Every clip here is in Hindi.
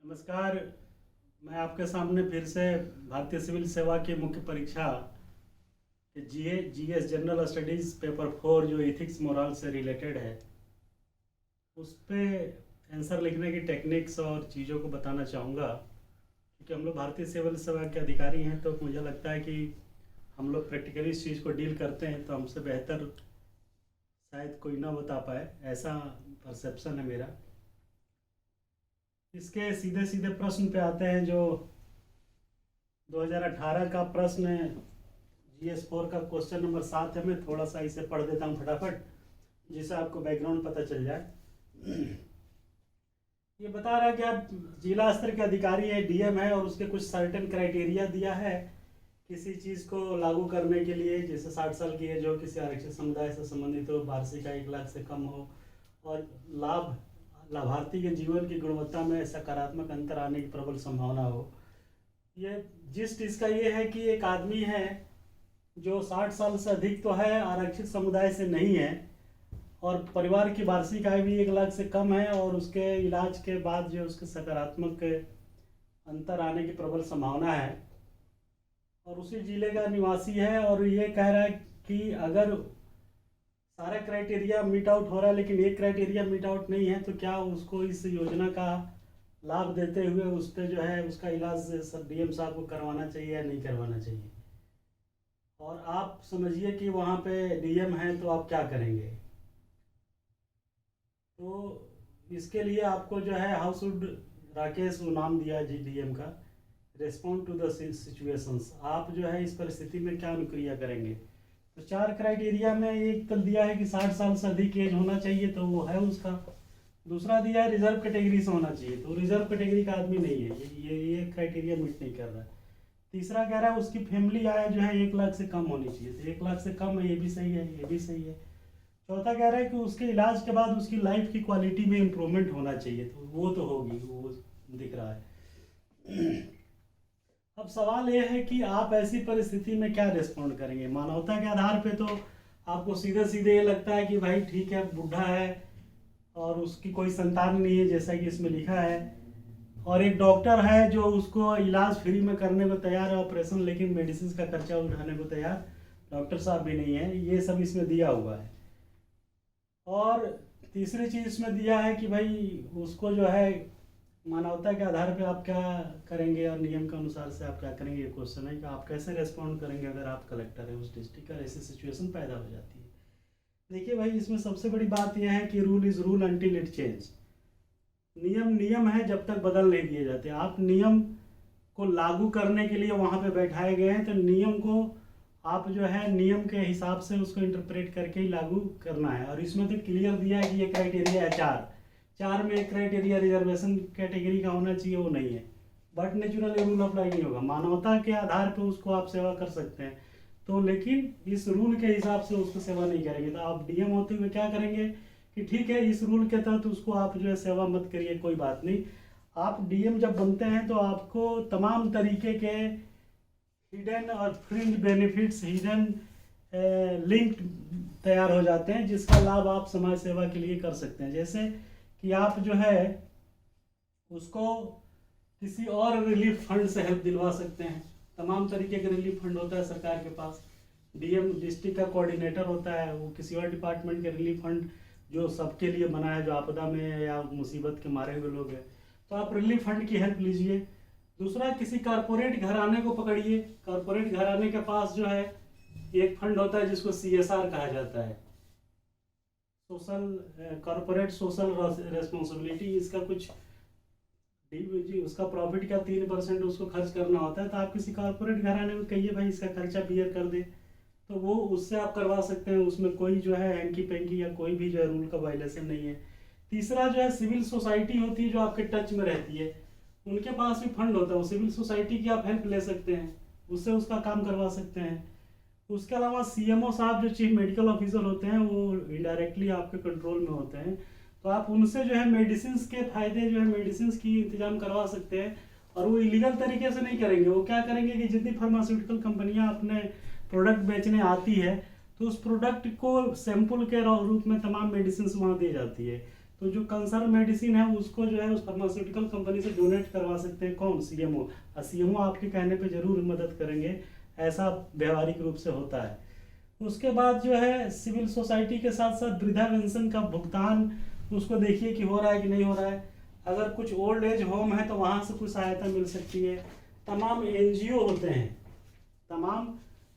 नमस्कार। मैं आपके सामने फिर से भारतीय सिविल सेवा की मुख्य परीक्षा के जीएस जनरल स्टडीज़ पेपर 4 जो इथिक्स मोरल से रिलेटेड है उस पे आंसर लिखने की टेक्निक्स और चीज़ों को बताना चाहूँगा, क्योंकि हम लोग भारतीय सिविल सेवा के अधिकारी हैं तो मुझे लगता है कि हम लोग प्रैक्टिकली इस चीज़ को डील करते हैं तो हमसे बेहतर शायद कोई ना बता पाए, ऐसा परसेप्शन है मेरा। इसके सीधे सीधे प्रश्न पे आते हैं। जो 2018 का प्रश्न GS4 का क्वेश्चन नंबर 7 है। मैं थोड़ा सा इसे पढ़ देता हूँ फटाफट, जिससे आपको बैकग्राउंड पता चल जाए। ये बता रहा है कि आप जिला स्तर के अधिकारी है, डीएम है, और उसके कुछ सर्टेन क्राइटेरिया दिया है किसी चीज़ को लागू करने के लिए। जैसे 60 साल की एज हो, किसी आरक्षित समुदाय से संबंधित हो, वार्षिक आय 1 लाख से कम हो, और लाभार्थी के जीवन की गुणवत्ता में सकारात्मक अंतर आने की प्रबल संभावना हो। ये जिस इसका ये है कि एक आदमी है जो 60 साल से अधिक तो है, आरक्षित समुदाय से नहीं है, और परिवार की वार्षिक आय भी 1 लाख से कम है, और उसके इलाज के बाद जो उसके सकारात्मक अंतर आने की प्रबल संभावना है, और उसी जिले का निवासी है। और ये कह रहा है कि अगर सारा क्राइटेरिया मीट आउट हो रहा है लेकिन एक क्राइटेरिया मीट आउट नहीं है, तो क्या उसको इस योजना का लाभ देते हुए उस पर जो है उसका इलाज डीएम साहब को करवाना चाहिए या नहीं करवाना चाहिए। और आप समझिए कि वहाँ पे डीएम है तो आप क्या करेंगे। तो इसके लिए आपको जो है हाउ शुड राकेश वो नाम दिया जी डीएम का, रेस्पॉन्ड टू द सिचुएशंस। आप जो है इस परिस्थिति में क्या अनुक्रिया करेंगे। तो 4 क्राइटेरिया में एक तो दिया है कि 60 साल से अधिक एज होना चाहिए, तो वो है उसका। दूसरा दिया है रिजर्व कैटेगरी से होना चाहिए, तो रिजर्व कैटेगरी का आदमी नहीं है, ये क्राइटेरिया मीट नहीं कर रहा है। तीसरा कह रहा है उसकी फैमिली आय जो है 1 लाख से कम होनी चाहिए, तो 1 लाख से कम है, ये भी सही है, ये भी सही है। चौथा कह रहा है कि उसके इलाज के बाद उसकी लाइफ की क्वालिटी में इम्प्रूवमेंट होना चाहिए, तो वो तो होगी, वो दिख रहा है। अब सवाल यह है कि आप ऐसी परिस्थिति में क्या रिस्पॉन्ड करेंगे। मानवता के आधार पे तो आपको सीधे सीधे ये लगता है कि भाई ठीक है, बुढ़ा है और उसकी कोई संतान नहीं है, जैसा कि इसमें लिखा है, और एक डॉक्टर है जो उसको इलाज फ्री में करने को तैयार है ऑपरेशन, लेकिन मेडिसिन का खर्चा उठाने को तैयार डॉक्टर साहब भी नहीं है। ये सब इसमें दिया हुआ है। और तीसरी चीज़ इसमें दिया है कि भाई उसको जो है मानवता के आधार पे आप क्या करेंगे और नियम के अनुसार से आप क्या करेंगे। ये क्वेश्चन है कि आप कैसे रेस्पॉन्ड करेंगे अगर आप कलेक्टर हैं उस डिस्ट्रिक्ट का, ऐसी सिचुएशन पैदा हो जाती है। देखिए भाई, इसमें सबसे बड़ी बात यह है कि rule is rule until it change. नियम नियम है जब तक बदल नहीं दिए जाते। आप नियम को लागू करने के लिए वहाँ पे बैठाए गए हैं, तो नियम को आप जो है नियम के हिसाब से उसको इंटरप्रेट करके ही लागू करना है। और इसमें तो क्लियर दिया है कि ये क्राइटेरिया है 4 में एक क्राइटेरिया रिजर्वेशन कैटेगरी का होना चाहिए, वो नहीं है। बट नेचुरली रूल अप्लाई नहीं होगा। मानवता के आधार पर उसको आप सेवा कर सकते हैं, तो लेकिन इस रूल के हिसाब से उसको सेवा नहीं करेंगे। तो आप डीएम होते हुए क्या करेंगे कि ठीक है, इस रूल के तहत उसको आप जो है सेवा मत करिए, कोई बात नहीं। आप डीएम जब बनते हैं तो आपको तमाम तरीके के हिडन और फ्रिंज बेनिफिट्स, हिडन लिंक तैयार हो जाते हैं, जिसका लाभ आप समाज सेवा के लिए कर सकते हैं। जैसे कि आप जो है उसको किसी और रिलीफ फंड से हेल्प दिलवा सकते हैं। तमाम तरीके के रिलीफ फंड होता है सरकार के पास। डीएम डिस्ट्रिक्ट का कोऑर्डिनेटर होता है, वो किसी और डिपार्टमेंट के रिलीफ फंड जो सबके लिए बना है, जो आपदा में या मुसीबत के मारे हुए लोग हैं, तो आप रिलीफ फंड की हेल्प लीजिए। दूसरा, किसी कारपोरेट घराने को पकड़िए। कारपोरेट घराने के पास जो है एक फंड होता है जिसको CSR कहा जाता है, सोशल कॉर्पोरेट सोशल रेस्पॉन्सिबिलिटी। इसका कुछ जी उसका प्रॉफिट का 3% उसको खर्च करना होता है। तो आप किसी कॉर्पोरेट घराने में कहिए भाई इसका खर्चा बियर कर दे, तो वो उससे आप करवा सकते हैं। उसमें कोई जो है हैंकी पैंकी या कोई भी जो है रूल का वायलेशन नहीं है। तीसरा जो है सिविल सोसाइटी होती है जो आपके टच में रहती है, उनके पास भी फंड होता है, वो सिविल सोसाइटी की आप हेल्प ले सकते हैं, उससे उसका काम करवा सकते हैं। उसके अलावा CMO साहब जो चीफ मेडिकल ऑफिसर होते हैं, वो इनडायरेक्टली आपके कंट्रोल में होते हैं, तो आप उनसे जो है मेडिसिन के फायदे जो है मेडिसिन की इंतजाम करवा सकते हैं। और वो इलीगल तरीके से नहीं करेंगे। वो क्या करेंगे कि जितनी फार्मास्यूटिकल कंपनियां अपने प्रोडक्ट बेचने आती है, तो उस प्रोडक्ट को सैंपल के रूप में तमाम मेडिसिन वहाँ दी जाती है। तो जो कंसर्न मेडिसिन है उसको जो है उस फार्मास्यूटिकल कंपनी से डोनेट करवा सकते हैं कौन, सीएमओ। और सीएमओ आपके कहने पे जरूर मदद करेंगे, ऐसा व्यवहारिक रूप से होता है। उसके बाद जो है सिविल सोसाइटी के साथ साथ वृद्धा पेंशन का भुगतान उसको देखिए कि हो रहा है कि नहीं हो रहा है। अगर कुछ ओल्ड एज होम है तो वहाँ से कुछ सहायता मिल सकती है। तमाम एनजीओ होते हैं, तमाम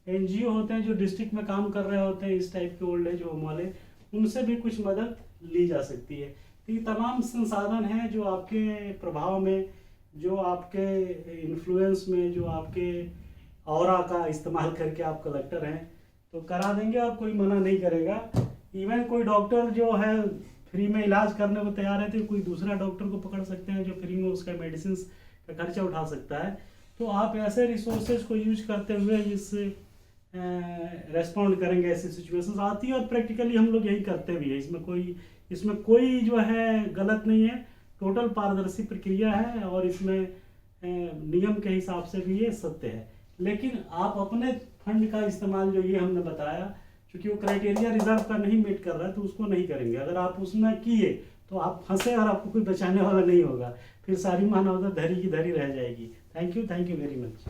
एनजीओ होते हैं जो डिस्ट्रिक्ट में काम कर रहे होते हैं इस टाइप के ओल्ड एज होम वाले, उनसे भी कुछ मदद ली जा सकती है। तो ये तमाम संसाधन हैं जो आपके प्रभाव में, जो आपके इन्फ्लुएंस में, जो आपके ऑरा का इस्तेमाल करके आप कलेक्टर हैं तो करा देंगे और कोई मना नहीं करेगा। इवन कोई डॉक्टर जो है फ्री में इलाज करने को तैयार है तो कोई दूसरा डॉक्टर को पकड़ सकते हैं जो फ्री में उसका मेडिसिन का खर्चा उठा सकता है। तो आप ऐसे रिसोर्सेज को यूज करते हुए इस रेस्पॉन्ड करेंगे। ऐसी सिचुएशंस आती है और प्रैक्टिकली हम लोग यही करते भी है। इसमें कोई जो है गलत नहीं है, टोटल पारदर्शी प्रक्रिया है और इसमें नियम के हिसाब से भी ये सत्य है। लेकिन आप अपने फंड का इस्तेमाल जो ये हमने बताया, क्योंकि वो क्राइटेरिया रिजर्व का नहीं मीट कर रहा है तो उसको नहीं करेंगे। अगर आप उसमें किए तो आप फंसे और आपको कोई बचाने वाला नहीं होगा, फिर सारी मानवता धरी की धरी रह जाएगी। Thank you very much.